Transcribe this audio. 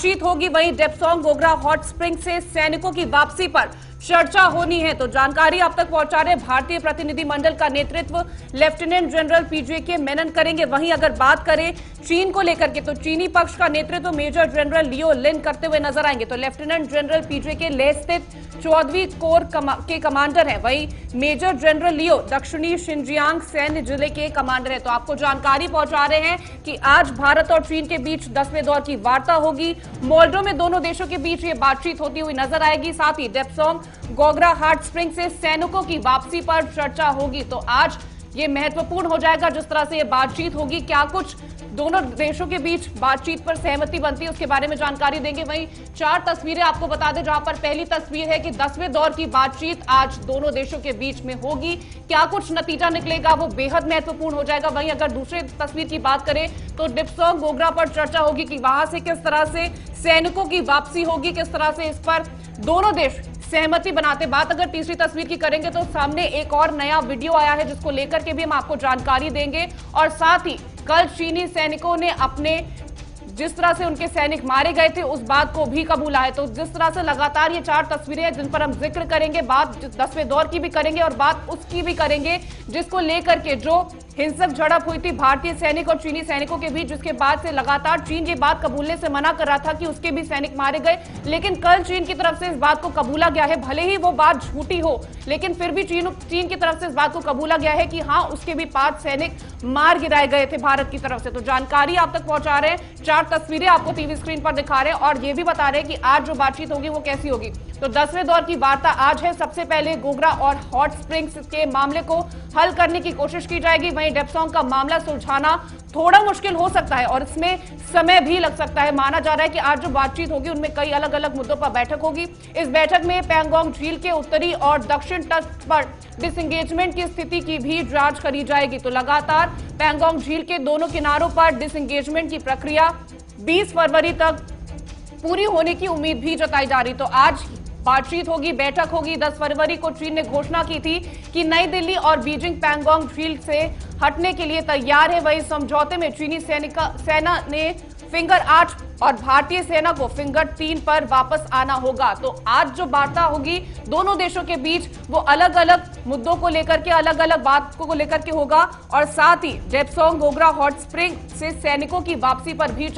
बातचीत होगी। वहीं डेप्सांग गोगरा हॉट स्प्रिंग से सैनिकों की वापसी पर चर्चा होनी है। तो जानकारी आप तक पहुंचा रहे भारतीय प्रतिनिधिमंडल का नेतृत्व लेफ्टिनेंट जनरल पीजे मेनन करेंगे। वहीं अगर बात करें चीन को लेकर के, तो चीनी पक्ष का नेतृत्व मेजर जनरल लियो लिन करते हुए नजर आएंगे। तो लेफ्टिनेंट जनरल पीजे के लेह स्थित 14वीं कोर के कमांडर हैं। वहीं मेजर जनरल लियो दक्षिणी शिनजियांग सैन्य जिले के कमांडर हैं। तो आपको जानकारी पहुंचा रहे हैं कि आज भारत और चीन के बीच 10वें दौर की वार्ता होगी। मोल्डो में दोनों देशों के बीच ये बातचीत होती हुई नजर आएगी। साथ ही डेप्सांग गोगरा हॉट स्प्रिंग से सैनिकों की वापसी पर चर्चा होगी। तो आज ये महत्वपूर्ण हो जाएगा जिस तरह से ये बातचीत होगी। क्या कुछ दोनों देशों के बीच बातचीत पर सहमति बनती है उसके बारे में जानकारी देंगे। वहीं 4 तस्वीरें आपको बता दें, जहां पर पहली तस्वीर है कि 10वें दौर की बातचीत आज दोनों देशों के बीच में होगी। क्या कुछ नतीजा निकलेगा वो बेहद महत्वपूर्ण हो जाएगा। वहीं अगर दूसरे तस्वीर की बात करें तो डेप्सांग गोगरा पर चर्चा होगी कि वहां से किस तरह से सैनिकों की वापसी होगी, किस तरह से इस पर दोनों देश सहमति बनाते। बात अगर तीसरी तस्वीर की करेंगे तो सामने एक और नया वीडियो आया है जिसको लेकर के भी हम आपको जानकारी देंगे। और साथ ही कल चीनी सैनिकों ने अपने जिस तरह से उनके सैनिक मारे गए थे उस बात को भी कबूला है। तो जिस तरह से लगातार ये 4 तस्वीरें हैं जिन पर हम जिक्र करेंगे, बात 10वें दौर की भी करेंगे और बात उसकी भी करेंगे जिसको लेकर के जो हिंसक झड़प हुई थी भारतीय सैनिक और चीनी सैनिकों के बीच, जिसके बाद से लगातार चीन ये बात कबूलने से मना कर रहा था कि उसके भी सैनिक मारे गए। लेकिन कल चीन की तरफ से इस बात को कबूला गया है, भले ही वो बात झूठी हो लेकिन फिर भी चीन की तरफ से इस बात को कबूला गया है कि हाँ उसके भी 5 सैनिक मार गिराए गए थे भारत की तरफ से। तो जानकारी आप तक पहुंचा रहे हैं, 4 तस्वीरें आपको टीवी स्क्रीन पर दिखा रहे हैं और ये भी बता रहे हैं कि आज जो बातचीत होगी वो कैसी होगी। तो 10वें दौर की वार्ता आज है। सबसे पहले गोगरा और हॉट स्प्रिंग्स के मामले को हल करने की कोशिश की जाएगी। वहीं डेप्सांग का मामला सुलझाना थोड़ा मुश्किल हो सकता है और इसमें समय भी लग सकता है। माना जा रहा है कि आज जो बातचीत होगी उनमें कई अलग अलग मुद्दों पर बैठक होगी। इस बैठक में पैंगोंग झील के उत्तरी और दक्षिण तट पर डिसएंगेजमेंट की स्थिति की भी जांच करी जाएगी। तो लगातार पैंगोंग झील के दोनों किनारों पर डिसएंगेजमेंट की प्रक्रिया 20 फरवरी तक पूरी होने की उम्मीद भी जताई जा रही। तो आज बातचीत होगी, बैठक होगी। 10 फरवरी को चीन ने घोषणा की थी कि नई दिल्ली और बीजिंग पैंगोंग झील से हटने के लिए तैयार है। वही समझौते में चीनी सेना ने फिंगर 8 और भारतीय सेना को फिंगर 3 पर वापस आना होगा। तो आज जो वार्ता होगी दोनों देशों के बीच वो अलग अलग मुद्दों को लेकर के, अलग अलग बात को लेकर के होगा और साथ ही डेप्सांग गोगरा हॉट स्प्रिंग से सैनिकों की वापसी पर भी